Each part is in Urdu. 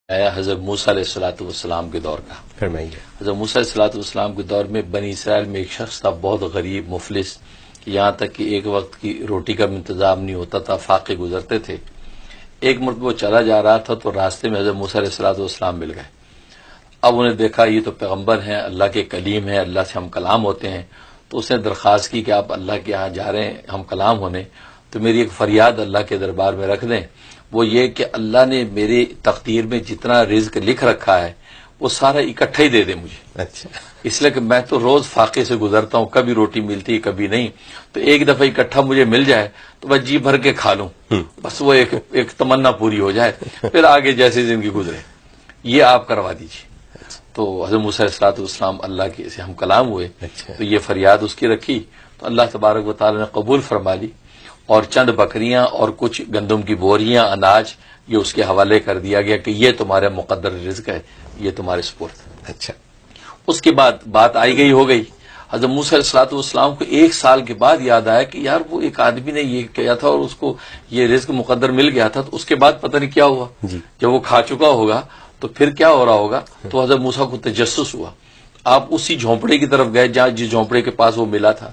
حضرت موسیٰ علیہ الصلوۃ والسلام کے دور کا۔ فرمائیے۔ حضرت موسیٰ علیہ الصلوۃ والسلام کے دور میں بنی اسرائیل میں ایک شخص تھا، بہت غریب مفلس، یہاں تک کہ ایک وقت کی روٹی کا انتظام نہیں ہوتا تھا، فاقے گزرتے تھے۔ ایک مرتبہ وہ چلا جا رہا تھا تو راستے میں حضرت موسیٰ علیہ الصلوۃ والسلام مل گئے۔ اب انہیں دیکھا یہ تو پیغمبر ہیں، اللہ کے کلیم ہیں، اللہ سے ہم کلام ہوتے ہیں، تو اس نے درخواست کی کہ آپ اللہ کے یہاں جا رہے ہیں ہم کلام ہونے، تو میری ایک فریاد اللہ کے دربار میں رکھ دیں، وہ یہ کہ اللہ نے میری تقدیر میں جتنا رزق لکھ رکھا ہے وہ سارا اکٹھا ہی دے دے مجھے۔ اچھا۔ اس لیے کہ میں تو روز فاقے سے گزرتا ہوں، کبھی روٹی ملتی کبھی نہیں، تو ایک دفعہ اکٹھا مجھے مل جائے تو میں جی بھر کے کھا لوں، بس وہ ایک تمنا پوری ہو جائے، پھر آگے جیسی زندگی گزرے، یہ آپ کروا دیجیے۔ تو حضرت موسیٰ علیہ الصلوۃ والسلام اللہ کے سے ہم کلام ہوئے، تو یہ فریاد اس کی رکھی تو اللہ تبارک و تعالی نے قبول فرما لی، اور چند بکریاں اور کچھ گندم کی بوریاں، اناج، یہ اس کے حوالے کر دیا گیا کہ یہ تمہارا مقدر رزق ہے، یہ تمہارے سپرد۔ اچھا۔ اس کے بعد بات آئی گئی ہو گئی۔ حضرت موسیٰ علیہ الصلوۃ والسلام کو ایک سال کے بعد یاد آیا کہ یار وہ ایک آدمی نے یہ کیا تھا اور اس کو یہ رزق مقدر مل گیا تھا، تو اس کے بعد پتہ نہیں کیا ہوا، جب وہ کھا چکا ہوگا تو پھر کیا ہو رہا ہوگا۔ تو حضرت موسیٰ کو تجسس ہوا، آپ اسی جھونپڑے کی طرف گئے جہاں جس جھونپڑے کے پاس وہ ملا تھا،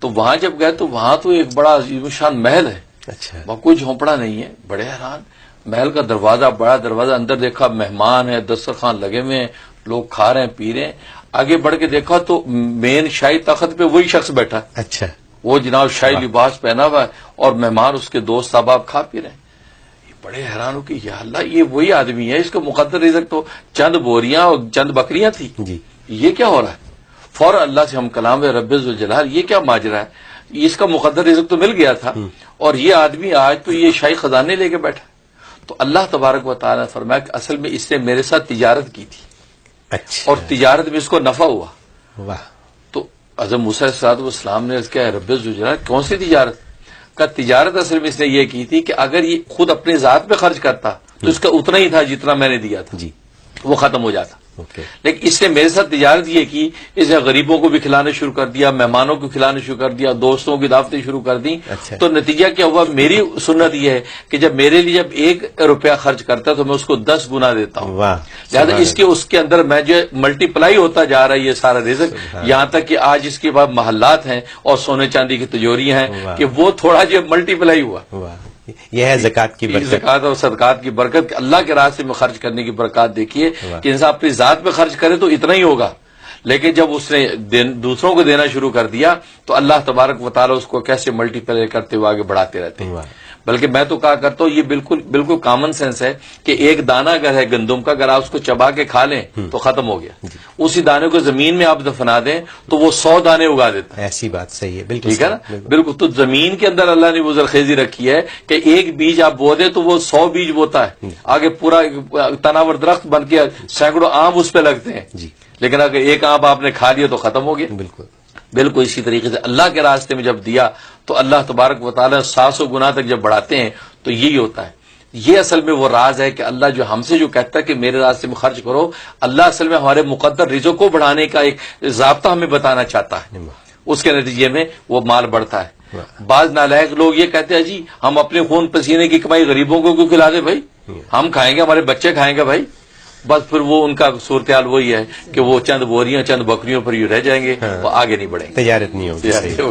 تو وہاں جب گئے تو وہاں تو ایک بڑا عظیم شان محل ہے، وہاں کوئی جھونپڑا نہیں ہے، بڑے حیران، محل کا دروازہ بڑا دروازہ، اندر دیکھا مہمان ہے، دسترخوان لگے ہوئے ہیں، لوگ کھا رہے ہیں پی رہے ہیں، آگے بڑھ کے دیکھا تو مین شاہی تخت پہ وہی شخص بیٹھا، اچھا، وہ جناب شاہی لباس پہنا ہوا ہے، اور مہمان اس کے دوست احباب کھا پی رہے ہیں۔ بڑے حیران ہو کہ یا اللہ یہ وہی آدمی ہے، اس کا مقدر رزق تو چند بوریاں اور چند بکریاں تھی، یہ کیا ہو رہا ہے؟ فوراً اللہ سے ہم کلام رب ذوالجلال، یہ کیا ماجرا ہے؟ اس کا مقدر رزق تو مل گیا تھا اور یہ آدمی آج تو یہ شاہی خزانے لے کے بیٹھا۔ تو اللہ تبارک و تعالیٰ نے فرمایا کہ اصل میں اس نے میرے ساتھ تجارت کی تھی، اور تجارت میں اس کو نفع ہوا۔ واہ۔ تو حضرت موسیٰ علیہ الصلوۃ والسلام نے کیا رب ذوالجلال کون سی تجارت کا؟ تجارت اصل میں اس نے یہ کی تھی کہ اگر یہ خود اپنے ذات پہ خرچ کرتا تو اس کا اتنا ہی تھا جتنا میں نے دیا تھا، وہ ختم ہو جاتا، لیکن اس نے میرے ساتھ تجارت یہ کی، اس نے غریبوں کو بھی کھلانا شروع کر دیا، مہمانوں کو کھلانا شروع کر دیا، دوستوں کی دعوتیں شروع کر دی۔ تو نتیجہ کیا ہوا؟ میری سنت یہ ہے کہ جب میرے لیے جب 1 روپیہ خرچ کرتا تو میں اس کو 10 گنا دیتا ہوں، لہٰذا اس کے اندر میں جو ملٹی پلائی ہوتا جا رہا ہے یہ سارا رزق، یہاں تک کہ آج اس کے بعد محلات ہیں اور سونے چاندی کی تجوریاں ہیں کہ وہ تھوڑا جو ملٹی پلائی ہوا۔ یہ ہے زکوٰۃ کی برکت، زکوٰۃ اور صدقات کی برکت، کہ اللہ کے راستے میں خرچ کرنے کی برکات دیکھیے کہ انسان اپنی ذات پہ خرچ کرے تو اتنا ہی ہوگا، لیکن جب اس نے دوسروں کو دینا شروع کر دیا تو اللہ تبارک و تعالیٰ اس کو کیسے ملٹی پلائی کرتے ہوئے آگے بڑھاتے رہتے ہیں۔ بلکہ میں تو کہا کرتا ہوں یہ بالکل کامن سینس ہے کہ ایک دانہ اگر ہے گندم کا، اگر آپ اس کو چبا کے کھا لیں تو ختم ہو گیا، اسی دانے کو زمین میں آپ دفنا دیں تو وہ 100 دانے اگا دیتا ہے۔ ایسی بات صحیح ہے، بالکل ٹھیک ہے نا، بالکل۔ تو زمین کے اندر اللہ نے وہ زرخیزی رکھی ہے کہ ایک بیج آپ بو دیں تو وہ 100 بیج بوتا ہے، آگے پورا تناور درخت بن کے سینکڑوں آم اس پہ لگتے ہیں، لیکن اگر ایک آم آپ نے کھا لیا تو ختم ہو گیا۔ بالکل اسی طریقے سے اللہ کے راستے میں جب دیا تو اللہ تبارک و تعالیٰ 700 گنا تک جب بڑھاتے ہیں تو یہی ہوتا ہے۔ یہ اصل میں وہ راز ہے کہ اللہ جو ہم سے جو کہتا ہے کہ میرے راستے میں خرچ کرو، اللہ اصل میں ہمارے مقدر رزق کو بڑھانے کا ایک ضابطہ ہمیں بتانا چاہتا ہے، اس کے نتیجے میں وہ مال بڑھتا ہے۔ بعض نالائق لوگ یہ کہتے ہیں جی ہم اپنے خون پسینے کی کمائی غریبوں کو کیوں کھلا دیں بھائی، ہم کھائیں گے ہمارے بچے کھائیں گے بھائی، بس پھر وہ ان کا صورتحال وہی ہے کہ وہ چند بوریاں چند بکریوں پر ہی رہ جائیں گے، وہ آگے نہیں بڑھیں گے، تجارت نہیں ہوگی۔